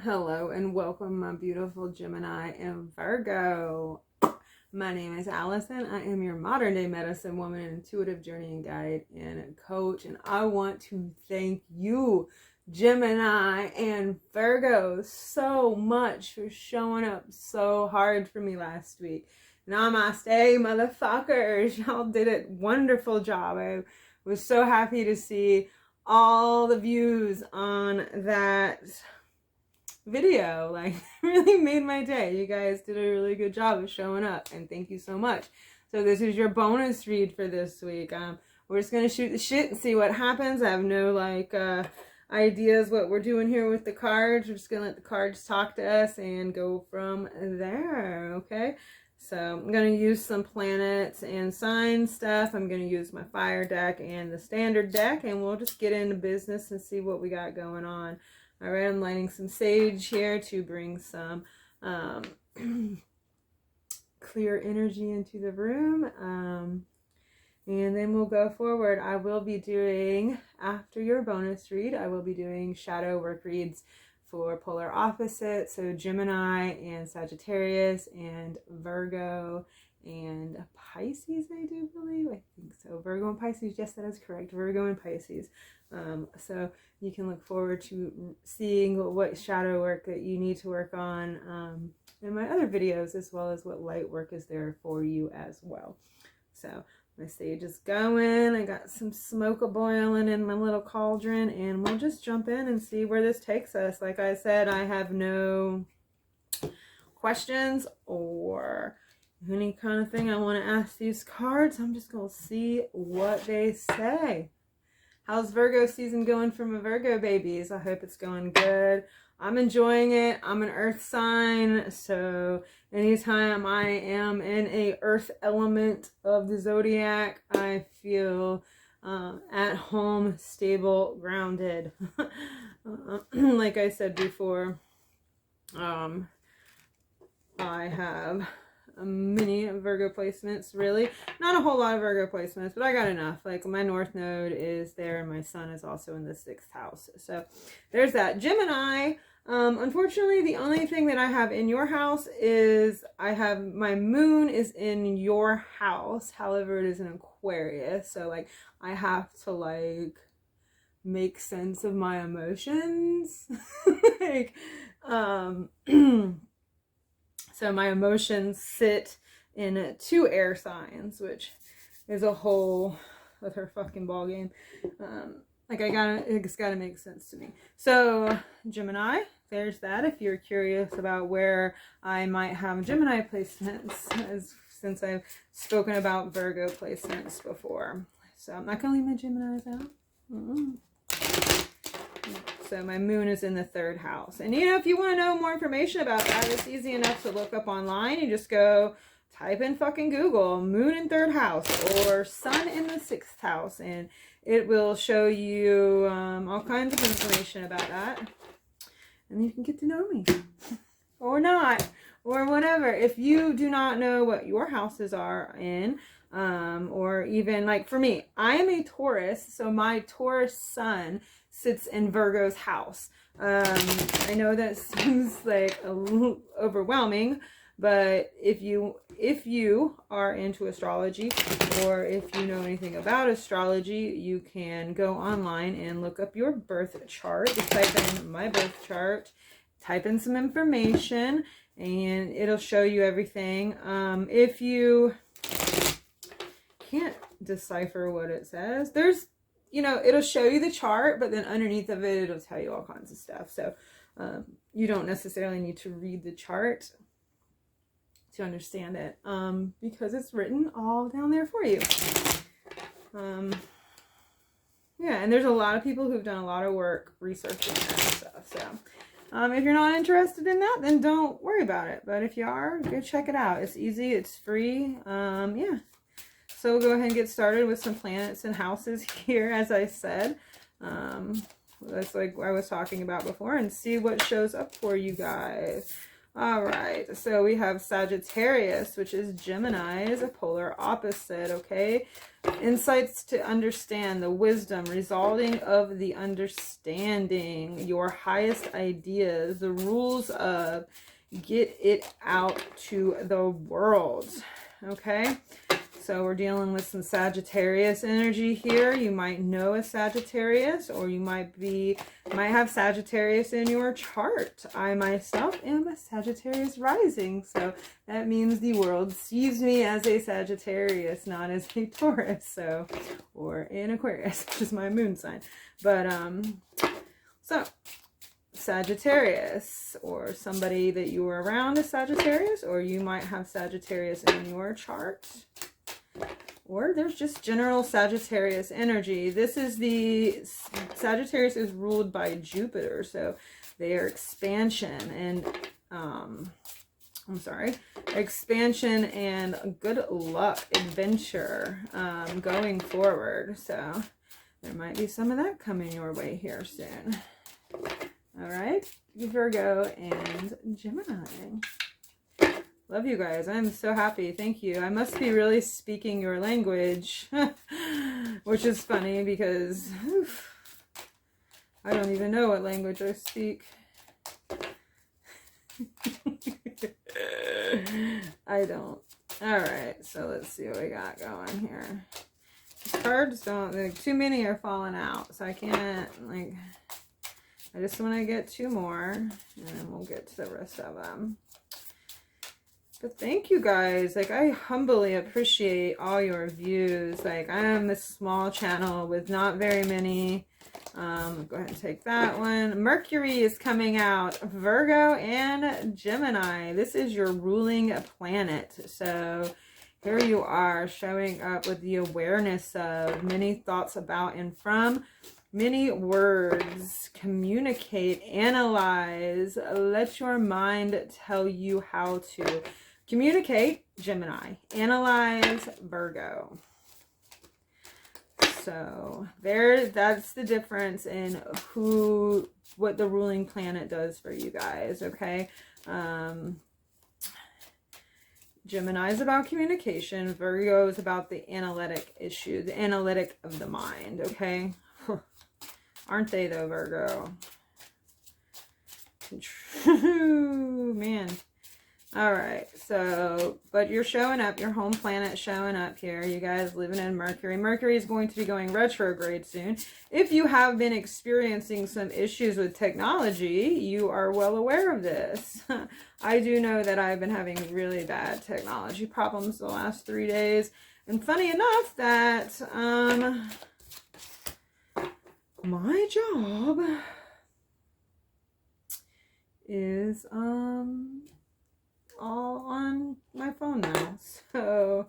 Hello and welcome, my beautiful Gemini and Virgo. My name is Allison. I am your modern day medicine woman, intuitive journeying guide, and coach. And I want to thank you, Gemini and Virgo, so much for showing up so hard for me last week. Namaste, motherfuckers. Y'all did a wonderful job. I was so happy to see all the views on that video. Like, really made my day. You guys did a really good job of showing up, and thank you so much. So this is your bonus read for this week. We're just gonna shoot the shit and see what happens. I have no ideas what we're doing here with the cards. We're just gonna let the cards talk to us and go from there. Okay, so I'm gonna use some planets and sign stuff. I'm gonna use my fire deck and the standard deck, and we'll just get into business and see what we got going on. All right, I'm lighting some sage here to bring some clear energy into the room. And then we'll go forward. I will be doing, after your bonus read, I will be doing shadow work reads for polar opposites. So Gemini and Sagittarius and Virgo and Pisces, I do believe. I think so. Virgo and Pisces. Yes, that is correct. Virgo and Pisces. So you can look forward to seeing what shadow work that you need to work on in my other videos, as well as what light work is there for you as well. So my sage is going. I got some smoke boiling in my little cauldron, and we'll just jump in and see where this takes us. Like I said, I have no questions or any kind of thing I want to ask these cards. I'm just going to see what they say. How's Virgo season going for my Virgo babies? I hope it's going good. I'm enjoying it. I'm an earth sign, so anytime I am in a earth element of the zodiac, I feel at home, stable, grounded. Like I said before, I have many Virgo placements, really. Not a whole lot of Virgo placements, but I got enough. Like, my North Node is there, and my Sun is also in the 6th house. So there's that. Gemini, unfortunately, the only thing that I have in your house is my moon is in your house. However, it is an Aquarius. So, like, I have to, like, make sense of my emotions. Like, so my emotions sit in 2 air signs, which is a whole other fucking ball game. It's gotta make sense to me. So Gemini, there's that. If you're curious about where I might have Gemini placements, since I've spoken about Virgo placements before. So I'm not gonna leave my Geminis out. So my moon is in the 3rd house. And if you want to know more information about that, it's easy enough to look up online. You just go type in fucking Google moon in 3rd house or sun in the 6th house, and it will show you all kinds of information about that. And you can get to know me or not, or whatever. If you do not know what your houses are in, or even, like, for me, I am a Taurus, so my Taurus sun sits in Virgo's house. I know that seems like a little overwhelming, but if you are into astrology, or if you know anything about astrology, you can go online and look up your birth chart. Just type in my birth chart, type in some information, and it'll show you everything. If you can't decipher what it says, there's, it'll show you the chart, but then underneath of it, it'll tell you all kinds of stuff. So you don't necessarily need to read the chart to understand it, because it's written all down there for you. Yeah, and there's a lot of people who've done a lot of work researching that stuff. So if you're not interested in that, then don't worry about it. But if you are, go check it out. It's easy. It's free. Yeah. So we'll go ahead and get started with some planets and houses here, as I said. That's like I was talking about before, and see what shows up for you guys. All right, so we have Sagittarius, which is Gemini, is a polar opposite, okay? Insights to understand the wisdom resulting of the understanding, your highest ideas, the rules of get it out to the world, okay? So we're dealing with some Sagittarius energy here. You might know a Sagittarius, or you might have Sagittarius in your chart. I myself am a Sagittarius rising, so that means the world sees me as a Sagittarius, not as a Taurus, so, or an Aquarius, which is my moon sign. But so Sagittarius, or somebody that you are around is Sagittarius, or you might have Sagittarius in your chart. Or there's just general Sagittarius energy. This is the Sagittarius is ruled by Jupiter, so they are expansion and expansion and good luck, adventure, going forward. So there might be some of that coming your way here soon. All right, Virgo and Gemini. Love you guys. I'm so happy. Thank you. I must be really speaking your language, which is funny because I don't even know what language I speak. I don't. All right, so let's see what we got going here. These cards don't, like, too many are falling out, so I can't, like, I just want to get 2 more, and then we'll get to the rest of them. But thank you guys. Like, I humbly appreciate all your views. Like, I am a small channel with not very many. Go ahead and take that one. Mercury is coming out. Virgo and Gemini. This is your ruling planet. So here you are showing up with the awareness of many thoughts about and from. Many words. Communicate. Analyze. Let your mind tell you how to communicate, Gemini. Analyze, Virgo. So that's the difference in what the ruling planet does for you guys, okay? Gemini is about communication. Virgo is about the analytic issue, the analytic of the mind, okay? Aren't they though, Virgo? Man. All right, so, but you're showing up, your home planet showing up here. You guys living in Mercury. Mercury is going to be going retrograde soon. If you have been experiencing some issues with technology, you are well aware of this. I do know that I've been having really bad technology problems the last 3 days. And funny enough that my job is all on my phone now, so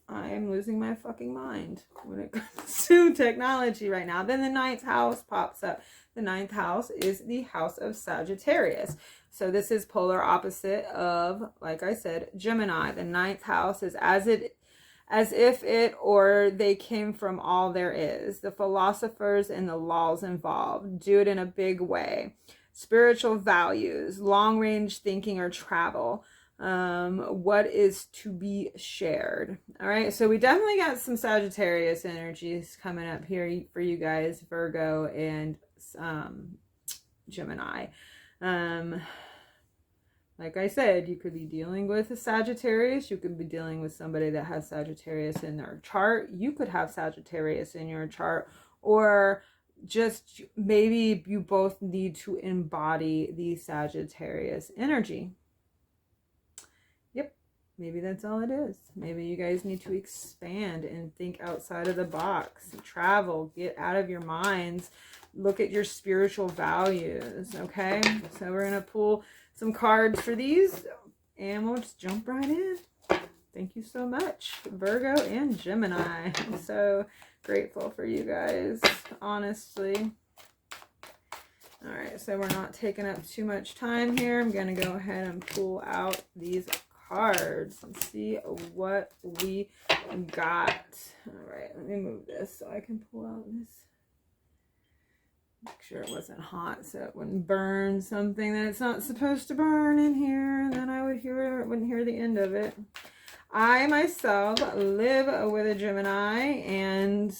I'm losing my fucking mind when it comes to technology right now. Then the 9th house pops up. The 9th house is the house of Sagittarius, so this is polar opposite of, like I said, Gemini. The 9th house is as if it or they came from all there is. The philosophers and the laws involved do it in a big way. Spiritual values, long-range thinking or travel, what is to be shared. All right, so we definitely got some Sagittarius energies coming up here for you guys, Virgo and Gemini. Like I said, you could be dealing with a Sagittarius. You could be dealing with somebody that has Sagittarius in their chart. You could have Sagittarius in your chart, or just maybe you both need to embody the Sagittarius energy. Yep, maybe that's all it is. Maybe you guys need to expand and think outside of the box, travel, get out of your minds, look at your spiritual values, okay? So we're going to pull some cards for these, and we'll just jump right in. Thank you so much, Virgo and Gemini. I'm so grateful for you guys, honestly. All right, so we're not taking up too much time here. I'm going to go ahead and pull out these cards and see what we got. All right, let me move this so I can pull out this Make sure it wasn't hot so it wouldn't burn something that it's not supposed to burn in here, and then I wouldn't hear the end of it. I myself live with a Gemini, and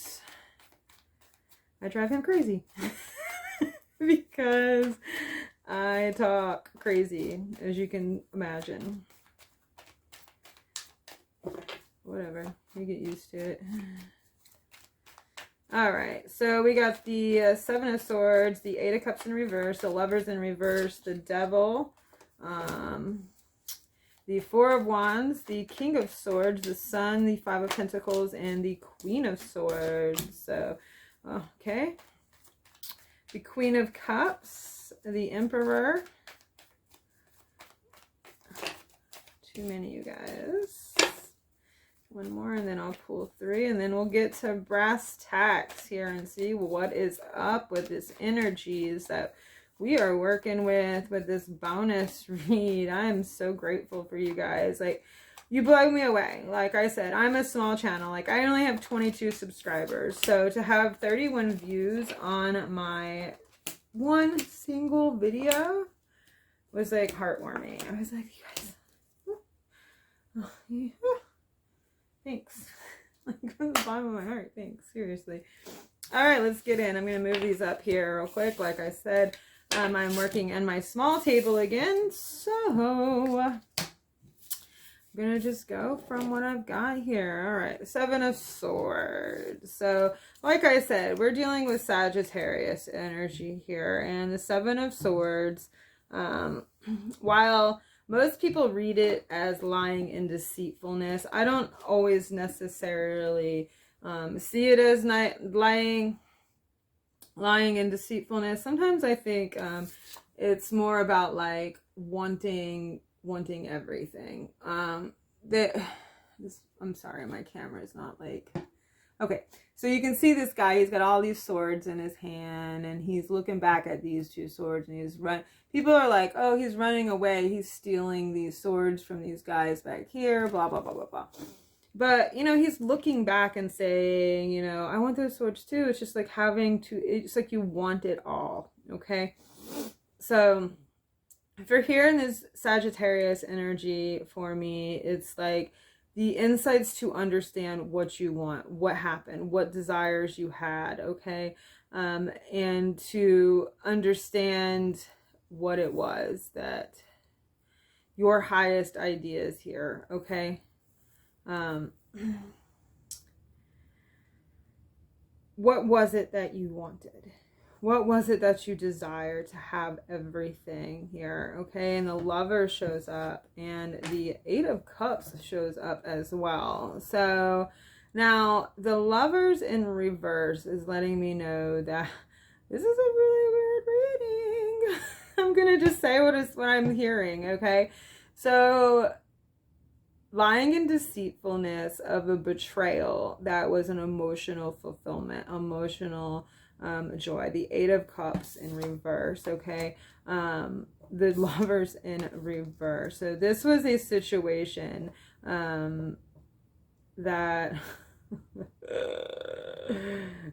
I drive him crazy because I talk crazy, as you can imagine. Whatever, you get used to it. All right, so we got the Seven of Swords, the Eight of Cups in reverse, the Lovers in reverse, the Devil, the Four of Wands, the King of Swords, the Sun, the Five of Pentacles, and the Queen of Swords. So, okay. The Queen of Cups, the Emperor. Too many, you guys. One more, and then I'll pull three, and then we'll get to brass tacks here and see what is up with this energies that we are working with this bonus read. I am so grateful for you guys. Like, you blow me away. Like I said, I'm a small channel. Like, I only have 22 subscribers. So to have 31 views on my one single video was like heartwarming. I was like, you guys, thanks. Like, from the bottom of my heart, thanks. Seriously. All right, let's get in. I'm going to move these up here real quick. Like I said, I'm working on my small table again. So, I'm going to just go from what I've got here. All right, Seven of Swords. So, like I said, we're dealing with Sagittarius energy here. And the Seven of Swords, while most people read it as lying and deceitfulness, I don't always necessarily see it as lying and deceitfulness. Sometimes I think it's more about like wanting everything. I'm sorry, my camera is not like... Okay, so you can see this guy, he's got all these swords in his hand, and he's looking back at these two swords, and he's people are like, oh, he's running away, he's stealing these swords from these guys back here, blah, blah, blah, blah, blah. But, you know, he's looking back and saying, you know, I want those swords too. It's just like it's like you want it all, okay? So, if you're hearing this Sagittarius energy for me, it's like the insights to understand what you want, what happened, what desires you had, okay? And to understand what it was that your highest ideas here, okay? What was it that you wanted? What was it that you desire to have everything here? Okay, and the Lover shows up, and the Eight of Cups shows up as well. So now the Lovers in reverse is letting me know that this is a really weird reading. I'm gonna just say what I'm hearing, okay? So lying and deceitfulness of a betrayal that was an emotional fulfillment, emotional joy. The Eight of Cups in reverse, okay? The Lovers in reverse. So this was a situation that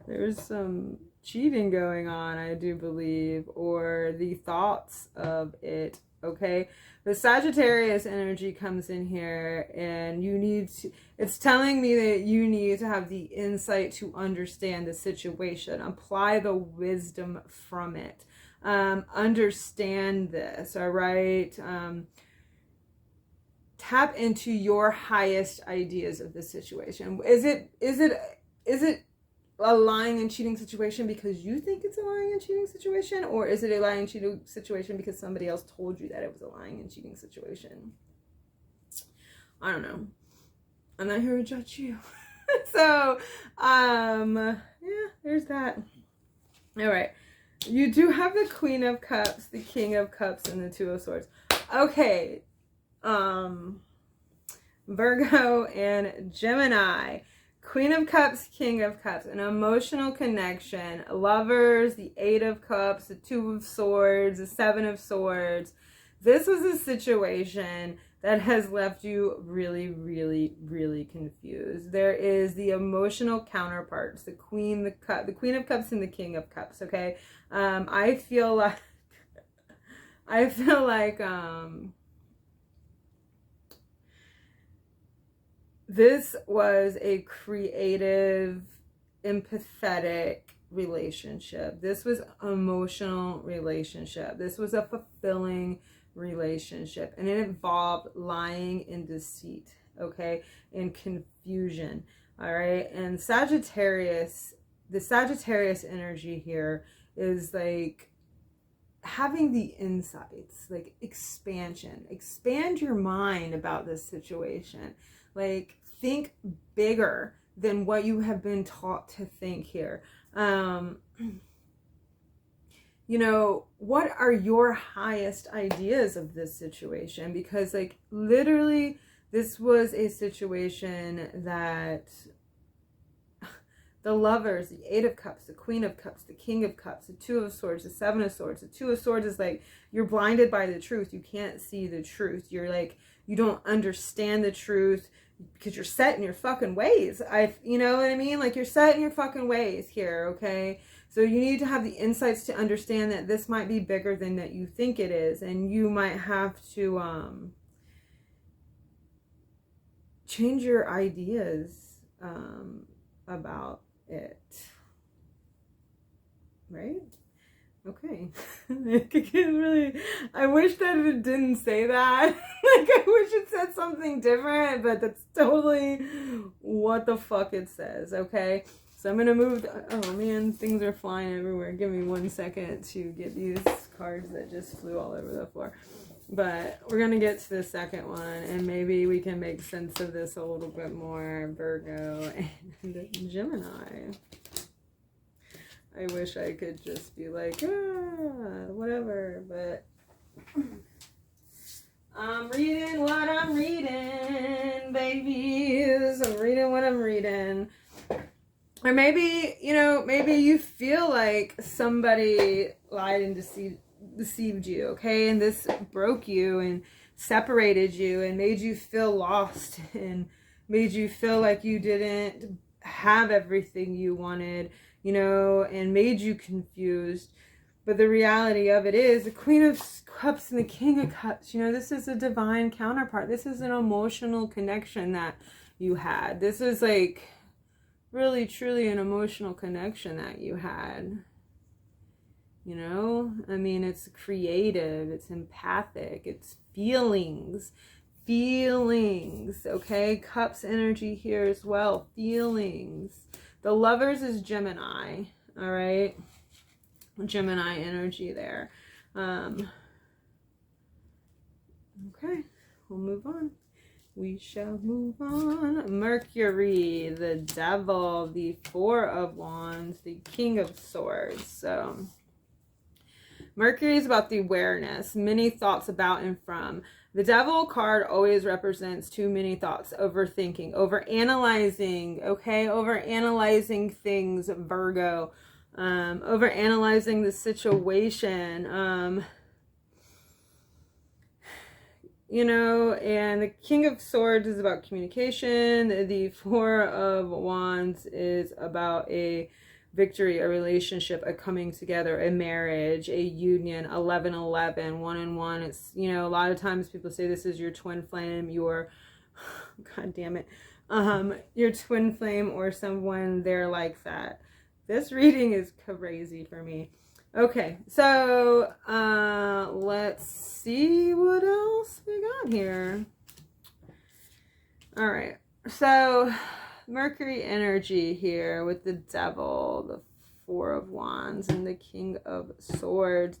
there's some cheating going on, I do believe, or the thoughts of it, okay? The Sagittarius energy comes in here, and it's telling me that you need to have the insight to understand the situation, apply the wisdom from it, understand this, all right? Tap into your highest ideas of the situation. Is it a lying and cheating situation because you think it's a lying and cheating situation, or is it a lying and cheating situation because somebody else told you that it was a lying and cheating situation? I don't know. I'm not here to judge you. So, yeah, there's that. All right. You do have the Queen of Cups, the King of Cups, and the Two of Swords. Okay. Virgo and Gemini. Queen of Cups, King of Cups, an emotional connection, Lovers, the Eight of Cups, the Two of Swords, the Seven of Swords. This was a situation that has left you really, really, really confused. There is the emotional counterparts, the Queen of Cups and the King of Cups, okay? I feel like this was a creative, empathetic relationship. This was an emotional relationship. This was a fulfilling relationship, and it involved lying and deceit, okay, and confusion. All right. And Sagittarius, the Sagittarius energy here is like having the insights, like expansion. Expand your mind about this situation. Like, think bigger than what you have been taught to think here. You know, what are your highest ideas of this situation? Because, like, literally, this was a situation that the Lovers, the Eight of Cups, the Queen of Cups, the King of Cups, the Two of Swords, the Seven of Swords. The Two of Swords is like, you're blinded by the truth. You can't see the truth. You're like, you don't understand the truth because you're set in your fucking ways. You know what I mean? Like, you're set in your fucking ways here, okay? So you need to have the insights to understand that this might be bigger than that you think it is. And you might have to change your ideas about it. Right? Okay. Really, I wish that it didn't say that. Like, I wish it said something different, but that's totally what the fuck it says, okay? So I'm gonna move, oh man, things are flying everywhere. Give me 1 second to get these cards that just flew all over the floor. But we're gonna get to the second one, and maybe we can make sense of this a little bit more. Virgo and Gemini. I wish I could just be like, whatever, but I'm reading what I'm reading, babies. I'm reading what I'm reading. Or maybe, you know, maybe you feel like somebody lied and deceived you, okay? And this broke you and separated you and made you feel lost and made you feel like you didn't have everything you wanted, you know, and made you confused. But the reality of it is the Queen of Cups and the King of Cups, you know, this is a divine counterpart. This is an emotional connection that you had. This is like really, truly an emotional connection that you had. You know, I mean, it's creative, it's empathic, it's feelings, okay? Cups energy here as well, feelings. The Lovers is Gemini, all right? Gemini energy there. Okay, we'll move on. We shall move on. Mercury, the Devil, the Four of Wands, the King of Swords. So Mercury is about the awareness, many thoughts about and from. The Devil card always represents too many thoughts, overthinking, overanalyzing, okay? Overanalyzing things, Virgo. Overanalyzing the situation. You know, and the King of Swords is about communication. The Four of Wands is about a victory, a relationship, a coming together, a marriage, a union, 11-11, 1 and 1. It's, you know, a lot of times people say this is your twin flame, your, god damn it, your twin flame or someone there like that. This reading is crazy for me. Okay, so let's see what else we got here. All right, so Mercury energy here with the Devil, the Four of Wands, and the King of Swords.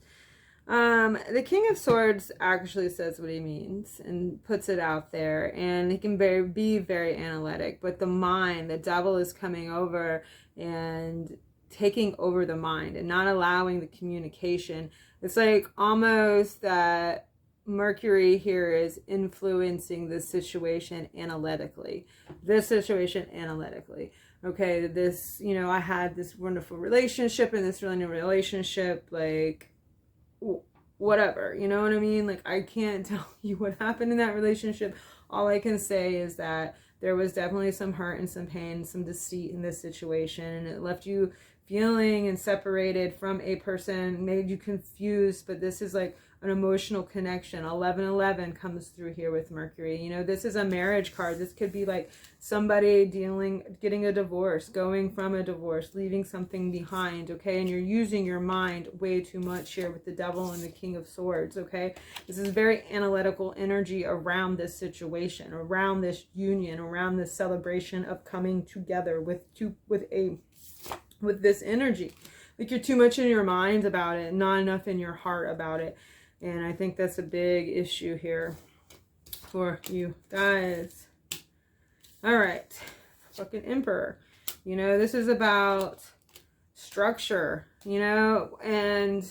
The King of Swords actually says what he means and puts it out there, and he can be very analytic, but the mind, the Devil is coming over and taking over the mind and not allowing the communication. It's like almost that Mercury here is influencing this situation analytically. Okay, this, you know, I had this wonderful relationship, and this really new relationship, like, whatever, you know what I mean? Like, I can't tell you what happened in that relationship. All I can say is that there was definitely some hurt and some pain, some deceit in this situation, and it left you feeling and separated from a person, made you confused. But this is like an emotional connection. 1111 comes through here with Mercury. You know, this is a marriage card. This could be like somebody getting a divorce, going from a divorce, leaving something behind, okay? And you're using your mind way too much here with the Devil and the King of Swords, okay? This is very analytical energy around this situation, around this union, around this celebration of coming together with this energy. Like, you're too much in your mind about it, not enough in your heart about it. And I think that's a big issue here for you guys. All right. Fucking Emperor. You know, this is about structure, you know, and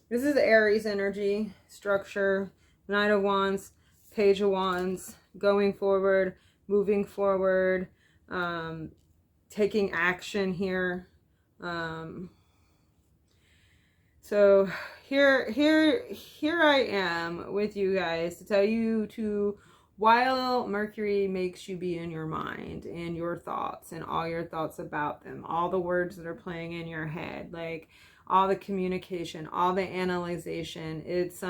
this is Aries energy, structure, Knight of Wands, Page of Wands, going forward, moving forward, taking action here. So here I am with you guys to tell you to, while Mercury makes you be in your mind and your thoughts and all your thoughts about them, all the words that are playing in your head, like all the communication, all the analyzation, it's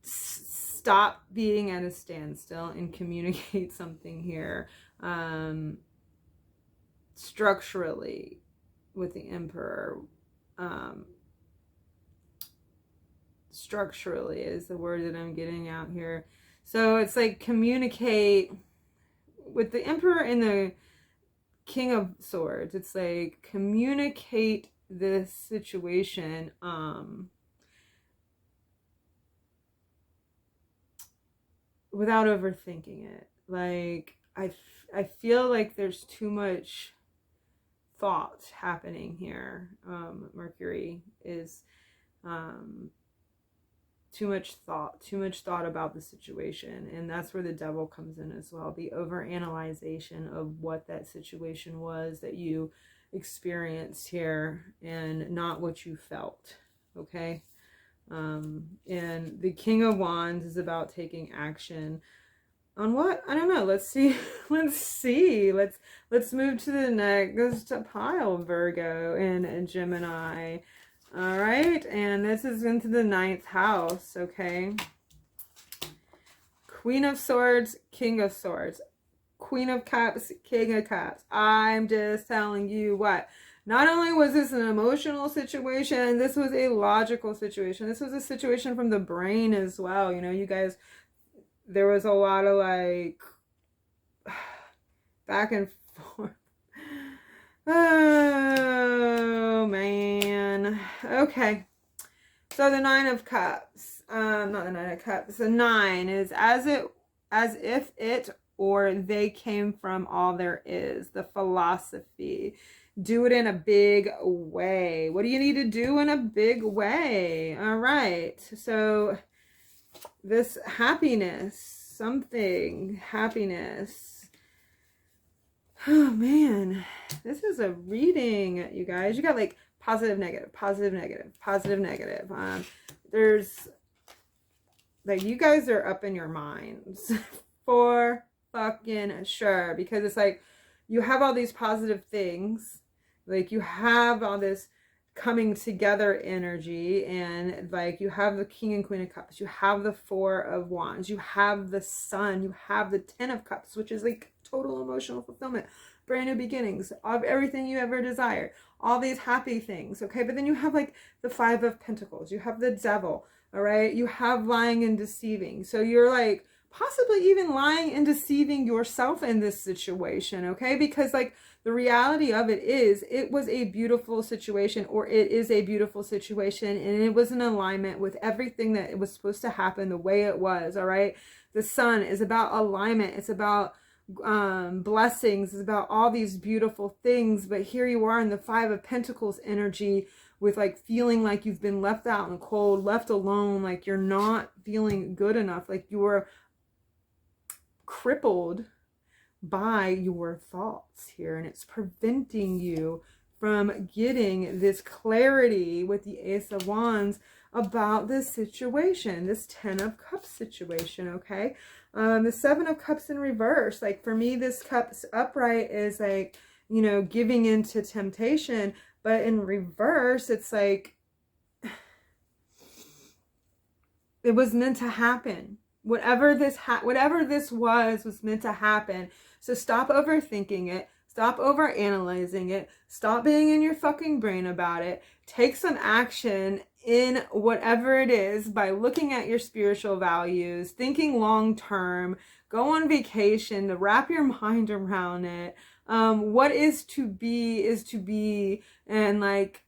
stop being at a standstill and communicate something here. Structurally with the Emperor, structurally is the word that I'm getting out here. So it's like communicate with the Emperor and the King of Swords. It's like communicate this situation without overthinking it. Like, I feel like there's too much thought happening here. Mercury is too much thought about the situation, and that's where the Devil comes in as well. The overanalyzation of what that situation was that you experienced here and not what you felt, okay? And the King of Wands is about taking action on what? I don't know. Let's see. Let's move to the next pile, Virgo and Gemini. All right, and this is into the 9th house, okay? Queen of Swords, King of Swords, Queen of Cups, King of Cups. I'm just telling you what. Not only was this an emotional situation, this was a logical situation. This was a situation from the brain as well. You know, you guys, there was a lot of like back and forth. Oh man. Okay. So the 9 of Cups, not the 9 of Cups. The 9 is as if it or they came from all there is. The philosophy. Do it in a big way. What do you need to do in a big way? All right. So this happiness, happiness. Oh man, this is a reading, you guys. You got like positive, negative, positive, negative, positive, negative. There's like, you guys are up in your minds for fucking sure, because it's like you have all these positive things, like you have all this coming together energy, and like you have the King and Queen of Cups, you have the 4 of Wands, you have the Sun, you have the 10 of Cups, which is like total emotional fulfillment, brand new beginnings of everything you ever desired, all these happy things, okay? But then you have like the 5 of Pentacles, you have the Devil, all right? You have lying and deceiving. So you're like possibly even lying and deceiving yourself in this situation, okay? Because like the reality of it is, it was a beautiful situation, or it is a beautiful situation, and it was in alignment with everything that it was supposed to happen the way it was, all right? The Sun is about alignment. It's about blessings. It's about all these beautiful things. But here you are in the 5 of Pentacles energy, with like feeling like you've been left out in the cold, left alone, like you're not feeling good enough, like you're crippled by your thoughts here, and it's preventing you from getting this clarity with the Ace of Wands about this situation, this 10 of Cups situation, okay? The 7 of Cups in reverse, like for me, this Cups upright is like, you know, giving into temptation, but in reverse, it's like, it was meant to happen. Whatever this was meant to happen. So stop overthinking it. Stop overanalyzing it. Stop being in your fucking brain about it. Take some action in whatever it is by looking at your spiritual values, thinking long term, go on vacation to wrap your mind around it. What is to be, and like,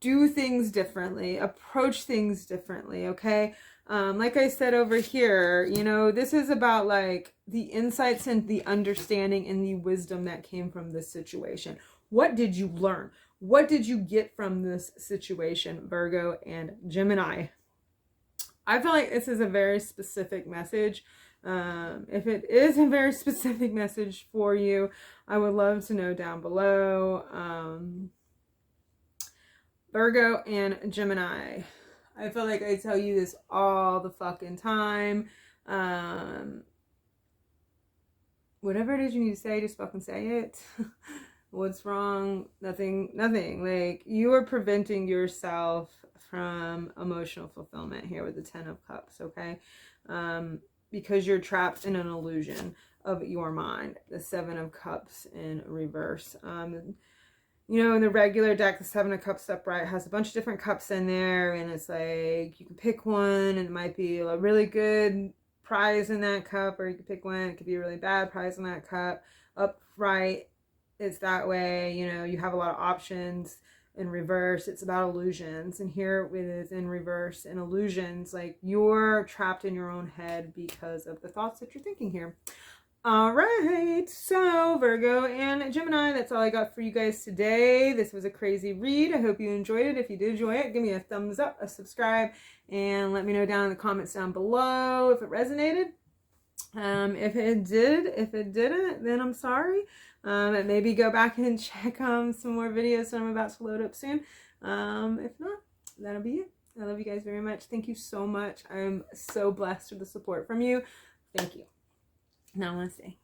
do things differently, approach things differently, okay? Like I said over here, you know, this is about like the insights and the understanding and the wisdom that came from this situation. What did you learn? What did you get from this situation, Virgo and Gemini? I feel like this is a very specific message. If it is a very specific message for you, I would love to know down below. Virgo and Gemini. I feel like I tell you this all the fucking time. Whatever it is you need to say, just fucking say it. What's wrong? Nothing. Like, you are preventing yourself from emotional fulfillment here with the 10 of Cups, okay? Because you're trapped in an illusion of your mind. The 7 of Cups in reverse. You know, in the regular deck, the 7 of Cups upright has a bunch of different cups in there, and it's like you can pick one, and it might be a really good prize in that cup, or you can pick one, it could be a really bad prize in that cup. Upright, it's that way, you know, you have a lot of options. In reverse, it's about illusions, and here it is in reverse in illusions, like you're trapped in your own head because of the thoughts that you're thinking here. All right, so Virgo and Gemini, that's all I got for you guys today. This was a crazy read. I hope you enjoyed it. If you did enjoy it, give me a thumbs up, a subscribe, and let me know down in the comments down below if it resonated. If it did, if it didn't, then I'm sorry. And maybe go back and check some more videos that I'm about to load up soon. If not, that'll be it. I love you guys very much. Thank you so much. I'm so blessed with the support from you. Thank you. Namaste.